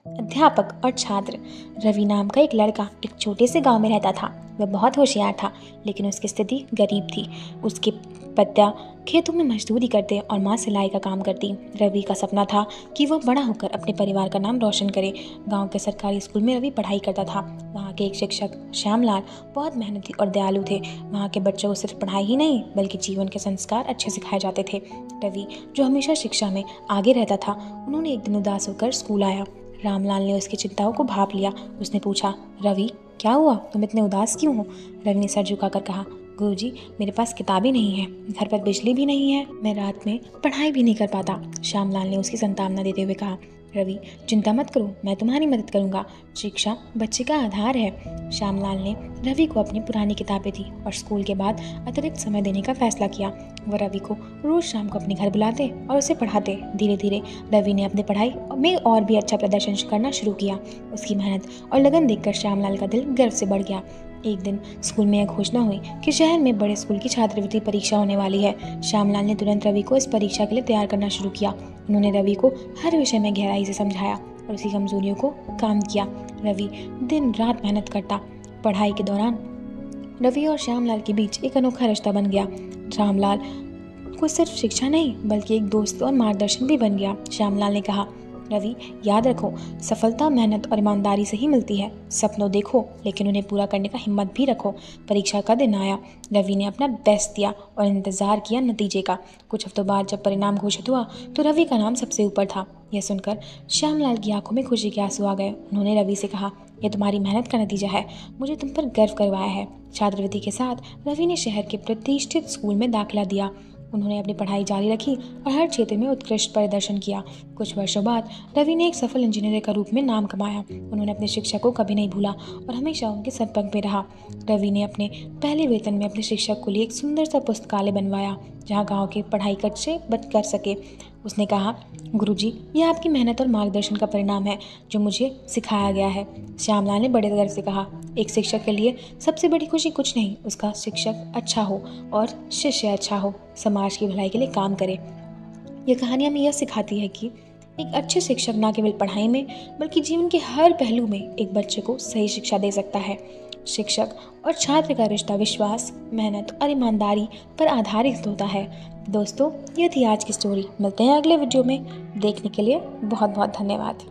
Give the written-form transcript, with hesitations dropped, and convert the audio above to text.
अध्यापक और छात्र। रवि नाम का एक लड़का एक छोटे से गांव में रहता था। वह बहुत होशियार था, लेकिन उसकी स्थिति गरीब थी। उसके पिता खेतों में मजदूरी करते और माँ सिलाई का काम करती। रवि का सपना था कि वह बड़ा होकर अपने परिवार का नाम रोशन करे। गांव के सरकारी स्कूल में रवि पढ़ाई करता था। वहाँ के एक शिक्षक श्यामलाल बहुत मेहनती और दयालु थे। वहाँ के बच्चों को सिर्फ पढ़ाई ही नहीं, बल्कि जीवन के संस्कार अच्छे सिखाए जाते थे। रवि, जो हमेशा शिक्षा में आगे रहता था, उन्होंने एक दिन उदास होकर स्कूल आया। रामलाल ने उसकी चिंताओं को भांप लिया। उसने पूछा, रवि क्या हुआ, तुम इतने उदास क्यों हो? रवि ने सर झुकाकर कहा, गुरुजी, मेरे पास किताबें नहीं है, घर पर बिजली भी नहीं है, मैं रात में पढ़ाई भी नहीं कर पाता। श्यामलाल ने उसकी सांत्वना देते हुए कहा, रवि चिंता मत करो, मैं तुम्हारी मदद करूंगा। शिक्षा बच्चे का आधार है। श्यामलाल ने रवि को अपनी पुरानी किताबें दी और स्कूल के बाद अतिरिक्त समय देने का फैसला किया। वह रवि को रोज शाम को अपने घर बुलाते और उसे पढ़ाते। धीरे धीरे रवि ने अपनी पढ़ाई में और भी अच्छा प्रदर्शन करना शुरू किया। उसकी मेहनत और लगन देखकर श्यामलाल का दिल गर्व से बढ़ गया। एक दिन स्कूल में यह घोषणा हुई कि शहर में बड़े स्कूल की छात्रवृत्ति परीक्षा होने वाली है। श्यामलाल ने तुरंत रवि को इस परीक्षा के लिए तैयार करना शुरू किया। उन्होंने रवि को हर विषय में गहराई से समझाया और उसकी कमजोरियों को काम किया। रवि दिन रात मेहनत करता। पढ़ाई के दौरान रवि और श्यामलाल के बीच एक अनोखा रिश्ता बन गया। श्यामलाल को सिर्फ शिक्षा नहीं, बल्कि एक दोस्त और मार्गदर्शन भी बन गया। श्यामलाल ने कहा, रवि याद रखो, सफलता मेहनत और ईमानदारी से ही मिलती है। सपनों देखो, लेकिन उन्हें पूरा करने का हिम्मत भी रखो। परीक्षा का दिन आया। रवि ने अपना बेस्ट दिया और इंतजार किया नतीजे का। कुछ हफ्तों बाद जब परिणाम घोषित हुआ तो रवि का नाम सबसे ऊपर था। यह सुनकर श्यामलाल की आंखों में खुशी के आंसू आ गए। उन्होंने रवि से कहा, यह तुम्हारी मेहनत का नतीजा है, मुझे तुम पर गर्व करवाया है। छात्रवृत्ति के साथ रवि ने शहर के प्रतिष्ठित स्कूल में दाखिला दिया। उन्होंने अपनी पढ़ाई जारी रखी और हर क्षेत्र में उत्कृष्ट प्रदर्शन किया। कुछ वर्षों बाद रवि ने एक सफल इंजीनियर का रूप में नाम कमाया। उन्होंने अपने शिक्षक को कभी नहीं भूला और हमेशा उनके संपर्क में रहा। रवि ने अपने पहले वेतन में अपने शिक्षक के लिए एक सुंदर सा पुस्तकालय बनवाया, जहाँ गांव के पढ़ाई खर्चे बच कर सके। उसने कहा, गुरुजी, यह आपकी मेहनत और मार्गदर्शन का परिणाम है, जो मुझे सिखाया गया है। श्यामलाल ने बड़े गर्व से कहा, एक शिक्षक के लिए सबसे बड़ी खुशी कुछ नहीं, उसका शिक्षक अच्छा हो और शिष्य अच्छा हो, समाज की भलाई के लिए काम करे। यह कहानी हमें यह सिखाती है कि एक अच्छे शिक्षक न केवल पढ़ाई में, बल्कि जीवन के हर पहलू में एक बच्चे को सही शिक्षा दे सकता है। शिक्षक और छात्र का रिश्ता विश्वास, मेहनत और ईमानदारी पर आधारित होता है। दोस्तों, ये थी आज की स्टोरी। मिलते हैं अगले वीडियो में। देखने के लिए बहुत बहुत धन्यवाद।